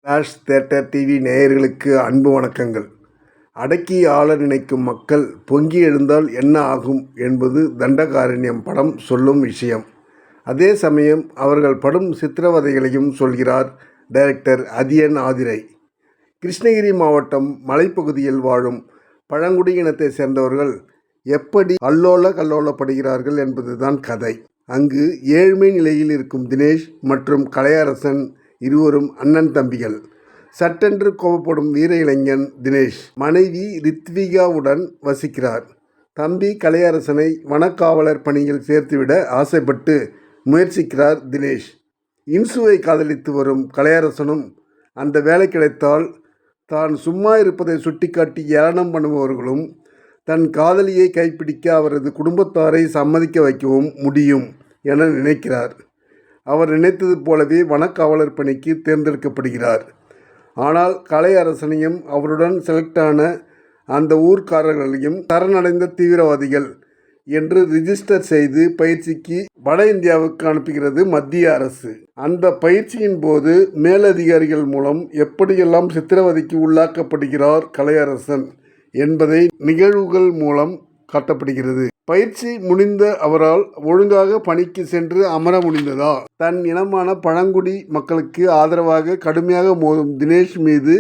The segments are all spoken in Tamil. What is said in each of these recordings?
ஃப்ளாஷ் தியேட்டர் டிவி நேயர்களுக்கு அன்பு வணக்கங்கள். அடக்கி ஆள நினைக்கும் மக்கள் பொங்கி எழுந்தால் என்ன ஆகும் என்பது தண்டகாரண்யம் படம் சொல்லும் விஷயம். அதே சமயம் அவர்கள் படும் சித்திரவதைகளையும் சொல்கிறார் டைரக்டர் அதியன் ஆதிரை. கிருஷ்ணகிரி மாவட்டம் மலைப்பகுதியில் வாழும் பழங்குடி இனத்தை சேர்ந்தவர்கள் எப்படி அல்லோல கல்லோலப்படுகிறார்கள் என்பதுதான் கதை. அங்கு ஏழ்மை நிலையில் இருக்கும் தினேஷ் மற்றும் கலையரசன் இருவரும் அண்ணன் தம்பிகள். சட்டென்று கோபப்படும் வீர இளைஞன் தினேஷ் மனைவி ரித்விகாவுடன் வசிக்கிறார். தம்பி கலையரசனை வனக்காவலர் பணியில் சேர்த்துவிட ஆசைப்பட்டு முயற்சிக்கிறார் தினேஷ். இன்சுவை காதலித்து வரும் கலையரசனும் அந்த வேலை கிடைத்தால் தான் சும்மா இருப்பதை சுட்டிக்காட்டி ஏளனம் பண்ணுபவர்களும் தன் காதலியை கைப்பிடிக்க அவரது குடும்பத்தாரை சம்மதிக்க வைக்கவும் முடியும் என நினைக்கிறார். அவர் நினைத்தது போலவே வனக்காவலர் பணிக்கு தேர்ந்தெடுக்கப்படுகிறார். ஆனால் கலையரசனையும் அவருடன் செலக்டான அந்த ஊர்க்காரர்களையும் சரணடைந்த தீவிரவாதிகள் என்று ரிஜிஸ்டர் செய்து பயிற்சிக்கு வட இந்தியாவுக்கு அனுப்புகிறது மத்திய அரசு. அந்த பயிற்சியின் போது மேலதிகாரிகள் மூலம் எப்படியெல்லாம் சித்திரவதைக்கு உள்ளாக்கப்படுகிறார் கலையரசன் என்பதை நிகழ்வுகள் மூலம் காட்டப்படுகிறது. பயிற்சி முடிந்த அவரால் ஒழுங்காக பணிக்கு சென்று அமர முடிந்ததா? தன் இனமான பழங்குடி மக்களுக்கு ஆதரவாக கடுமையாக மோதும் தினேஷ் மீது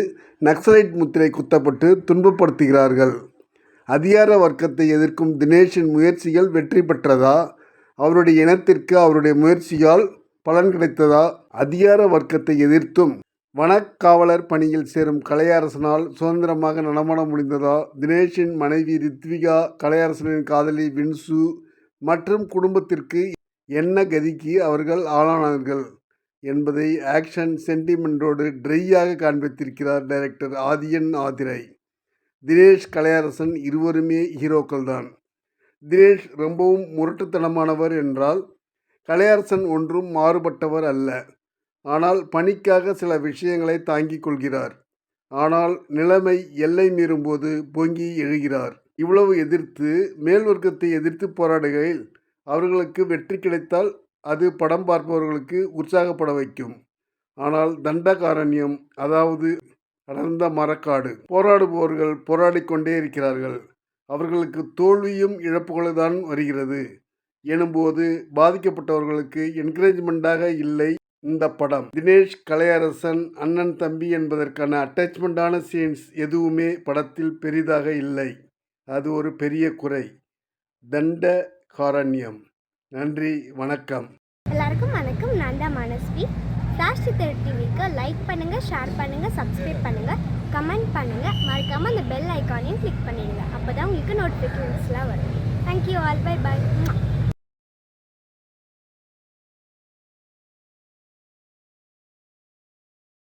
நக்சலைட் முத்திரை குத்தப்பட்டு துன்பப்படுத்துகிறார்கள். அதிகார வர்க்கத்தை எதிர்க்கும் தினேஷின் முயற்சிகள் வெற்றி பெற்றதா? அவருடைய இனத்திற்கு அவருடைய முயற்சியால் பலன் கிடைத்ததா? அதிகார வர்க்கத்தை எதிர்த்தும் வனக்காவலர் பணியில் சேரும் கலையரசனால் சுதந்திரமாக நடமாட முடிந்ததா? தினேஷின் மனைவி ரித்விகா, கலையரசனின் காதலி வின்சு மற்றும் குடும்பத்திற்கு என்ன கதிக்கு அவர்கள் ஆளானார்கள் என்பதை ஆக்ஷன் சென்டிமெண்டோடு ட்ரையாக காண்பித்திருக்கிறார் டைரக்டர் அதியன் ஆதிரை. தினேஷ் கலையரசன் இருவருமே ஹீரோக்கள் தான். தினேஷ் ரொம்பவும் முரட்டுத்தனமானவர் என்றால் கலையரசன் ஒன்றும் மாறுபட்டவர் அல்ல. ஆனால் பணிக்காக சில விஷயங்களை தாங்கிக் கொள்கிறார். ஆனால் நிலைமை எல்லை மீறும்போது பொங்கி எழுகிறார். இவ்வளவு எதிர்த்து மேல் வர்க்கத்தை எதிர்த்து போராடுகையில் அவர்களுக்கு வெற்றி கிடைத்தால் அது படம் பார்ப்பவர்களுக்கு உற்சாகப்பட வைக்கும். ஆனால் தண்டகாரண்யம், அதாவது அடர்ந்த மரக்காடு, போராடுபவர்கள் போராடிக்கொண்டே இருக்கிறார்கள். அவர்களுக்கு தோல்வியும் இழப்புகளும் தான் வருகிறது எனும்போது பாதிக்கப்பட்டவர்களுக்கு என்கரேஜ்மெண்ட்டாக இல்லை இந்த படம். தினேஷ் கலையரசன் அண்ணன் தம்பி என்பதற்கான அட்டாச்மெண்டான சீன்ஸ் எதுவுமே படத்தில் பெரிதாக இல்லை. அது ஒரு பெரிய குறை. தண்டகாரண்யம். நன்றி, வணக்கம். எல்லாருக்கும் வணக்கம். நான் தான் மனஸ்வி. ஃப்ளாஷ் தியேட்டர் டிவிக்கு லைக் பண்ணுங்கள், ஷேர் பண்ணுங்கள், சப்ஸ்கிரைப் பண்ணுங்கள், கமெண்ட் பண்ணுங்கள். மறக்காமல் அந்த பெல் ஐக்கானையும் கிளிக் பண்ணிடுங்க. அப்போ தான் உங்களுக்கு நோட்டிஃபிகேஷன்ஸ்லாம் வரும். Thank you all. Bye bye.